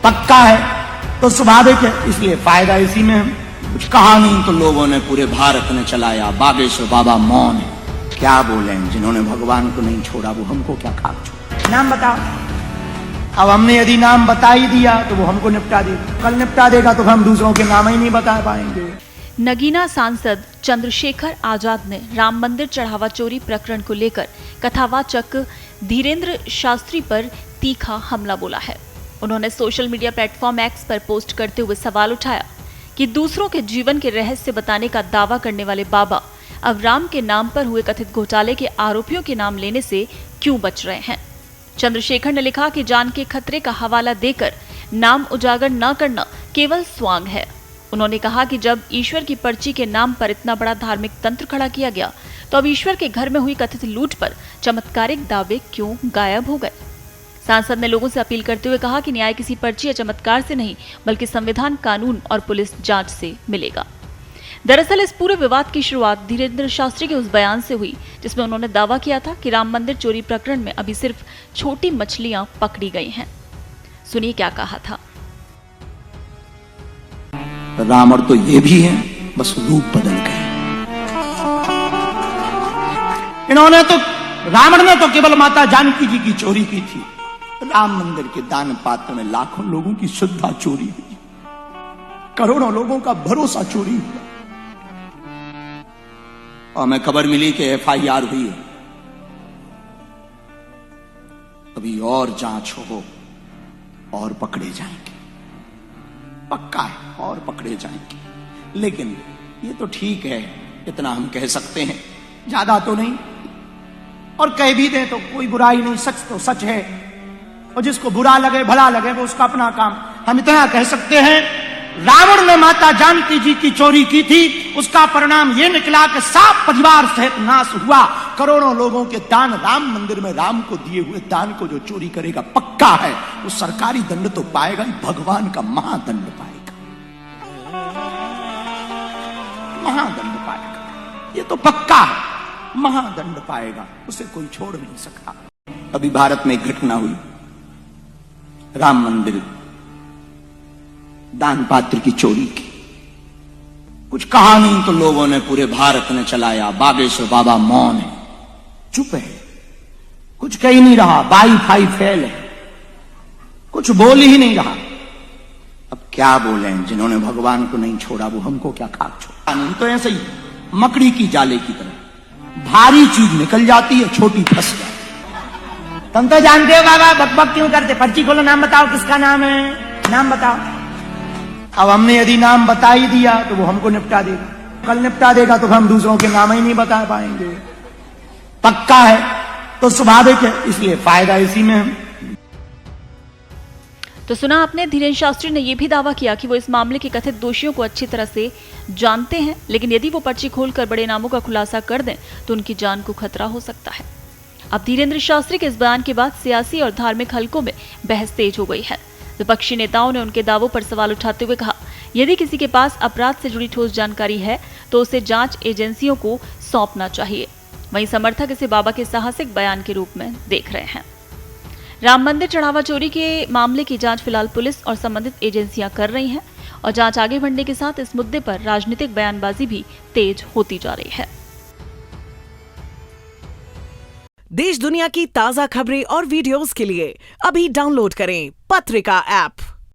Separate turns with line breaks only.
पक्का है तो स्वाभाविक है, इसलिए फायदा इसी में है। कुछ कहा नहीं तो लोगों ने पूरे भारत ने चलाया, बागेश्वर बाबा मौन है। क्या बोले, जिन्होंने भगवान को नहीं छोड़ा वो हमको क्या खाक छोड़ा। नाम बताओ। अब हमने यदि नाम बता ही दिया तो वो हमको निपटा देगा, कल निपटा देगा तो हम दूसरों के नाम ही नहीं बता पाएंगे।
नगीना सांसद चंद्रशेखर आजाद ने राम मंदिर चढ़ावा चोरी प्रकरण को लेकर कथावाचक धीरेन्द्र शास्त्री पर तीखा हमला बोला है। उन्होंने सोशल मीडिया प्लेटफॉर्म एक्स पर पोस्ट करते हुए सवाल उठाया कि दूसरों के जीवन के रहस्य बताने का दावा करने वाले बाबा अब राम के नाम पर हुए कथित घोटाले के आरोपियों के नाम लेने से क्यों बच रहे हैं। चंद्रशेखर ने लिखा कि जान के खतरे का हवाला देकर नाम उजागर न करना केवल स्वांग है। उन्होंने कहा कि जब ईश्वर की पर्ची के नाम पर इतना बड़ा धार्मिक तंत्र खड़ा किया गया तो अब ईश्वर के घर में हुई कथित लूट पर चमत्कारिक दावे क्यों गायब हो गए। सांसद ने लोगों से अपील करते हुए कहा कि न्याय किसी पर्ची या चमत्कार से नहीं बल्कि संविधान, कानून और पुलिस जांच से मिलेगा। दरअसल इस पूरे विवाद की शुरुआत धीरेन्द्र शास्त्री के उस बयान से हुई जिसमें उन्होंने दावा किया था कि राम मंदिर चोरी प्रकरण में अभी सिर्फ छोटी मछलियां पकड़ी गई हैं। सुनिए क्या कहा था।
रावण तो ये भी है, बस रूप बदल गए। इन्होंने तो, रावण ने तो केवल माता जानकी जी की चोरी की थी। राम मंदिर के दान पात्र में लाखों लोगों की श्रद्धा चोरी हुई, करोड़ों लोगों का भरोसा चोरी हुआ। और हमें खबर मिली कि FIR हुई है, अभी और जांच हो और पकड़े जाएंगे, पक्का है, और पकड़े जाएंगे। लेकिन ये तो ठीक है, इतना हम कह सकते हैं, ज्यादा तो नहीं। और कह भी दें तो कोई बुराई नहीं, सच तो सच है, और जिसको बुरा लगे भला लगे वो उसका अपना काम। हम इतना कह सकते हैं, रावण ने माता जानकी जी की चोरी की थी, उसका परिणाम ये निकला कि 7 परिवार सहित नाश हुआ। करोड़ों लोगों के दान, राम मंदिर में राम को दिए हुए दान को जो चोरी करेगा, पक्का है वो सरकारी दंड तो पाएगा, भगवान का महादंड पाएगा, महादंड पाएगा। ये तो पक्का है, महादंड पाएगा, उसे कोई छोड़ नहीं सकता। अभी भारत में एक घटना हुई, राम मंदिर दान पात्र की चोरी की। कुछ कहा नहीं तो लोगों ने पूरे भारत ने चलाया, बागेश्वर बाबा मौन है, चुप है, कुछ कह ही नहीं रहा, वाईफाई फेल है, कुछ बोल ही नहीं रहा। अब क्या बोले, जिन्होंने भगवान को नहीं छोड़ा वो हमको क्या खाक छोड़ा। नहीं तो ऐसे ही मकड़ी की जाले की तरह भारी चीज निकल जाती है, छोटी फंस जाती है। तुम तो जानते हो बाबा, बकबक क्यों करते। पर्ची खोलो, नाम बताओ किसका नाम है, नाम बताओ। अब हमने यदि नाम बता ही दिया तो वो हमको निपटा देगा, कल निपटा देगा तो हम दूसरों के नाम ही नहीं बता पाएंगे। पक्का है तो स्वाभाविक है, इसलिए फायदा इसी में है।
तो सुना आपने, धीरेन्द्र शास्त्री ने यह भी दावा किया कि वो इस मामले के कथित दोषियों को अच्छी तरह से जानते हैं, लेकिन यदि वो पर्ची खोलकर बड़े नामों का खुलासा कर दें तो उनकी जान को खतरा हो सकता है। अब धीरेन्द्र शास्त्री के इस बयान के बाद सियासी और धार्मिक हलकों में बहस तेज हो गई है। विपक्षी नेताओं ने उनके दावों पर सवाल उठाते हुए कहा, यदि किसी के पास अपराध से जुड़ी ठोस जानकारी है तो उसे जांच एजेंसियों को सौंपना चाहिए। वहीं समर्थक इसे बाबा के साहसिक बयान के रूप में देख रहे हैं। राम मंदिर चढ़ावा चोरी के मामले की जांच फिलहाल पुलिस और संबंधित एजेंसियां कर रही हैं और जांच आगे बढ़ने के साथ इस मुद्दे पर राजनीतिक बयानबाजी भी तेज होती जा रही है।
देश दुनिया की ताजा खबरें और वीडियोस के लिए अभी डाउनलोड करें पत्रिका ऐप।